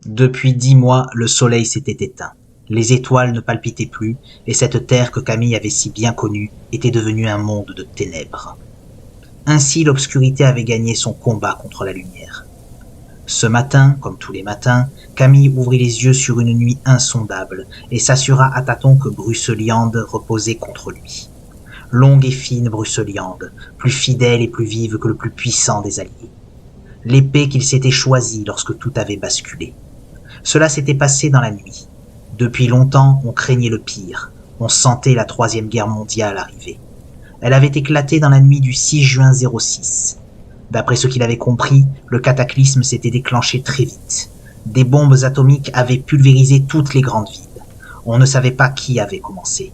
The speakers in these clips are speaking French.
Depuis 10 mois, le soleil s'était éteint. Les étoiles ne palpitaient plus, et cette terre que Camille avait si bien connue était devenue un monde de ténèbres. Ainsi l'obscurité avait gagné son combat contre la lumière. Ce matin, comme tous les matins, Camille ouvrit les yeux sur une nuit insondable et s'assura à tâtons que Bruseliande reposait contre lui. Longue et fine Bruseliande, plus fidèle et plus vive que le plus puissant des alliés. L'épée qu'il s'était choisie lorsque tout avait basculé. Cela s'était passé dans la nuit. Depuis longtemps, on craignait le pire. On sentait la Troisième Guerre mondiale arriver. Elle avait éclaté dans la nuit du 6 juin 06. D'après ce qu'il avait compris, le cataclysme s'était déclenché très vite. Des bombes atomiques avaient pulvérisé toutes les grandes villes. On ne savait pas qui avait commencé.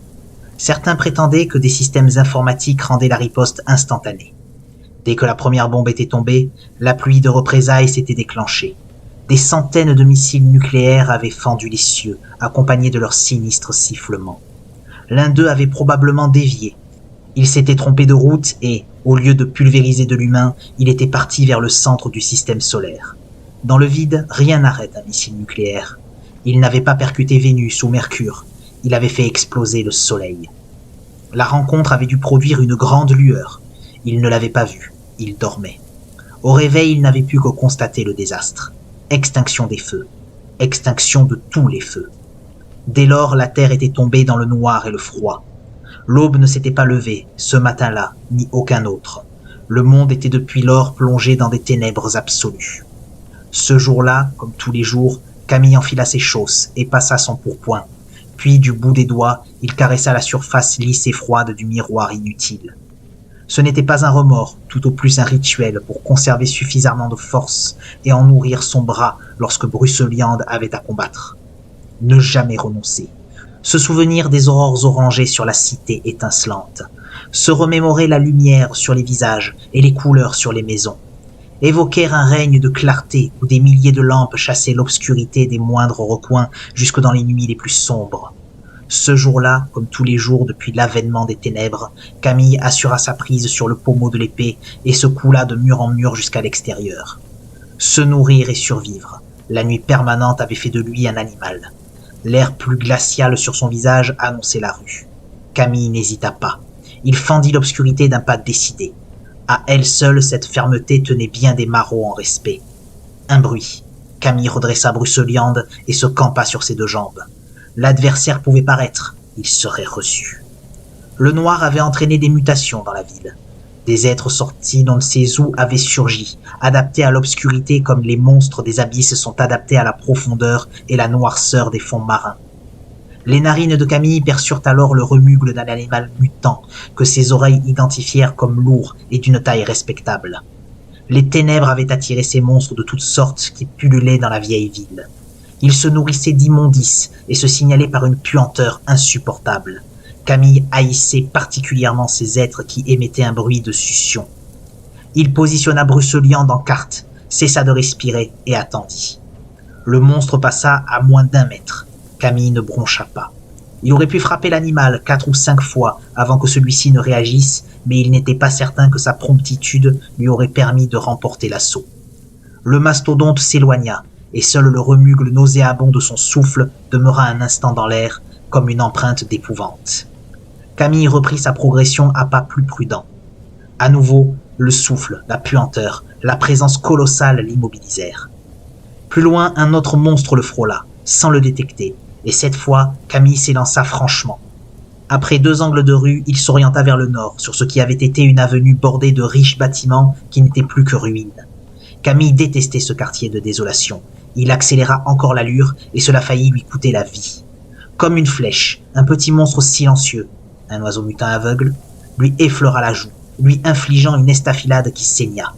Certains prétendaient que des systèmes informatiques rendaient la riposte instantanée. Dès que la première bombe était tombée, la pluie de représailles s'était déclenchée. Des centaines de missiles nucléaires avaient fendu les cieux, accompagnés de leurs sinistres sifflements. L'un d'eux avait probablement dévié. Il s'était trompé de route et, au lieu de pulvériser de l'humain, il était parti vers le centre du système solaire. Dans le vide, rien n'arrête un missile nucléaire. Il n'avait pas percuté Vénus ou Mercure, il avait fait exploser le Soleil. La rencontre avait dû produire une grande lueur. Il ne l'avait pas vue, il dormait. Au réveil, il n'avait pu que constater le désastre. Extinction des feux. Extinction de tous les feux. Dès lors, la Terre était tombée dans le noir et le froid. L'aube ne s'était pas levée, ce matin-là, ni aucun autre. Le monde était depuis lors plongé dans des ténèbres absolues. Ce jour-là, comme tous les jours, Camille enfila ses chausses et passa son pourpoint. Puis, du bout des doigts, il caressa la surface lisse et froide du miroir inutile. Ce n'était pas un remords, tout au plus un rituel pour conserver suffisamment de force et en nourrir son bras lorsque Bruseliande avait à combattre. Ne jamais renoncer. Se souvenir des aurores orangées sur la cité étincelante. Se remémorer la lumière sur les visages et les couleurs sur les maisons. Évoquer un règne de clarté où des milliers de lampes chassaient l'obscurité des moindres recoins jusque dans les nuits les plus sombres. Ce jour-là, comme tous les jours depuis l'avènement des ténèbres, Camille assura sa prise sur le pommeau de l'épée et se coula de mur en mur jusqu'à l'extérieur. Se nourrir et survivre. La nuit permanente avait fait de lui un animal. L'air plus glacial sur son visage annonçait la rue. Camille n'hésita pas. Il fendit l'obscurité d'un pas décidé. À elle seule, cette fermeté tenait bien des marauds en respect. Un bruit. Camille redressa Bruseliande et se campa sur ses deux jambes. L'adversaire pouvait paraître, il serait reçu. Le noir avait entraîné des mutations dans la ville. Des êtres sortis d'on ne sait où avaient surgi, adaptés à l'obscurité comme les monstres des abysses sont adaptés à la profondeur et la noirceur des fonds marins. Les narines de Camille perçurent alors le remugle d'un animal mutant que ses oreilles identifièrent comme lourd et d'une taille respectable. Les ténèbres avaient attiré ces monstres de toutes sortes qui pullulaient dans la vieille ville. Ils se nourrissaient d'immondices et se signalaient par une puanteur insupportable. Camille haïssait particulièrement ces êtres qui émettaient un bruit de succion. Il positionna Bruseliande en quarte, cessa de respirer et attendit. Le monstre passa à moins d'1 mètre. Camille ne broncha pas. Il aurait pu frapper l'animal 4 ou 5 fois avant que celui-ci ne réagisse, mais il n'était pas certain que sa promptitude lui aurait permis de remporter l'assaut. Le mastodonte s'éloigna, et seul le remugle nauséabond de son souffle demeura un instant dans l'air, comme une empreinte d'épouvante. Camille reprit sa progression à pas plus prudents. À nouveau, le souffle, la puanteur, la présence colossale l'immobilisèrent. Plus loin, un autre monstre le frôla, sans le détecter, et cette fois, Camille s'élança franchement. Après 2 angles de rue, il s'orienta vers le nord, sur ce qui avait été une avenue bordée de riches bâtiments qui n'étaient plus que ruines. Camille détestait ce quartier de désolation. Il accéléra encore l'allure, et cela faillit lui coûter la vie. Comme une flèche, un petit monstre silencieux, un oiseau mutin aveugle, lui effleura la joue, lui infligeant une estafilade qui saigna.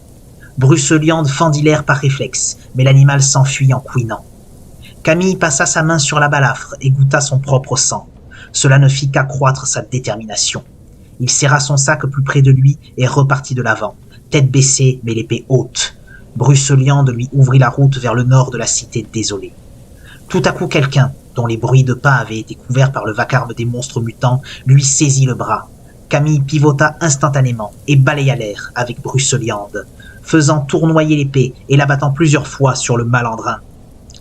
Bruseliande fendit l'air par réflexe, mais l'animal s'enfuit en couinant. Camille passa sa main sur la balafre et goûta son propre sang. Cela ne fit qu'accroître sa détermination. Il serra son sac plus près de lui et repartit de l'avant, tête baissée mais l'épée haute. Bruseliande lui ouvrit la route vers le nord de la cité désolée. Tout à coup, quelqu'un, dont les bruits de pas avaient été couverts par le vacarme des monstres mutants, lui saisit le bras. Camille pivota instantanément et balaya l'air avec Bruseliande, faisant tournoyer l'épée et l'abattant plusieurs fois sur le malandrin.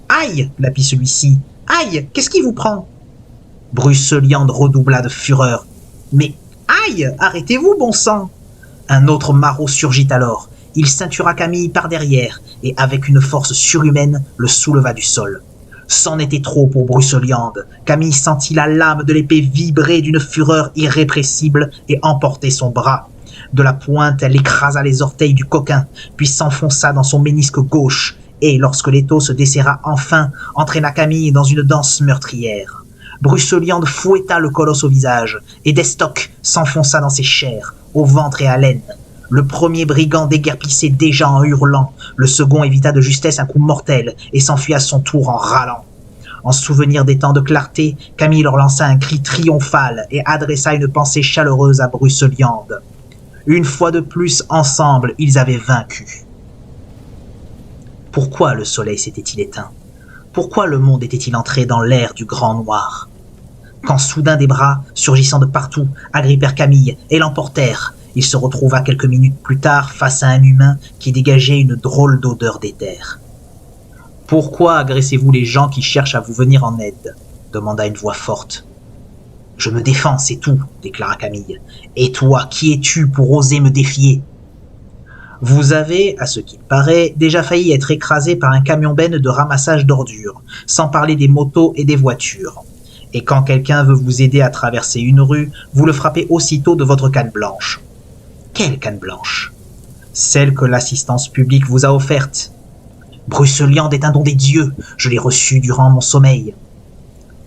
« Aïe glapit celui-ci. Aïe, qu'est-ce qui vous prend? Bruseliande redoubla de fureur. Mais aïe, arrêtez-vous, bon sang! Un autre maraud surgit alors. Il ceintura Camille par derrière et, avec une force surhumaine, le souleva du sol. C'en était trop pour Bruseliande. Camille sentit la lame de l'épée vibrer d'une fureur irrépressible et emporter son bras. De la pointe, elle écrasa les orteils du coquin, puis s'enfonça dans son ménisque gauche, et, lorsque l'étau se desserra enfin, entraîna Camille dans une danse meurtrière. Bruseliande fouetta le colosse au visage, et d'estoc s'enfonça dans ses chairs, au ventre et à l'aine. Le premier brigand déguerpissait déjà en hurlant, le second évita de justesse un coup mortel et s'enfuit à son tour en râlant. En souvenir des temps de clarté, Camille leur lança un cri triomphal et adressa une pensée chaleureuse à Bruseliande. Une fois de plus, ensemble, ils avaient vaincu. Pourquoi le soleil s'était-il éteint? Pourquoi le monde était-il entré dans l'ère du grand noir? Quand soudain des bras, surgissant de partout, agrippèrent Camille et l'emportèrent, il se retrouva quelques minutes plus tard face à un humain qui dégageait une drôle d'odeur d'éther. « Pourquoi agressez-vous les gens qui cherchent à vous venir en aide ?» demanda une voix forte. « Je me défends, c'est tout, » déclara Camille. « Et toi, qui es-tu pour oser me défier ?» Vous avez, à ce qu'il paraît, déjà failli être écrasé par un camion-benne de ramassage d'ordures, sans parler des motos et des voitures. Et quand quelqu'un veut vous aider à traverser une rue, vous le frappez aussitôt de votre canne blanche. Quelle canne blanche? Celle que l'assistance publique vous a offerte. Bruseliande est un don des dieux, je l'ai reçu durant mon sommeil.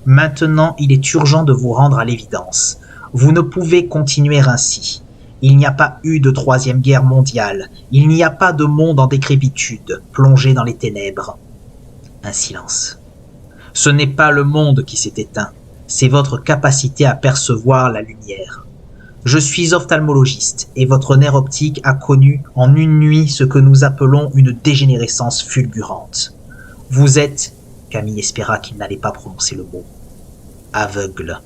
Maintenant, il est urgent de vous rendre à l'évidence. Vous ne pouvez continuer ainsi. Il n'y a pas eu de troisième guerre mondiale. Il n'y a pas de monde en décrépitude, plongé dans les ténèbres. Un silence. Ce n'est pas le monde qui s'est éteint, c'est votre capacité à percevoir la lumière. Je suis ophtalmologiste et votre nerf optique a connu en une nuit ce que nous appelons une dégénérescence fulgurante. Vous êtes, Camille espéra qu'il n'allait pas prononcer le mot, aveugle.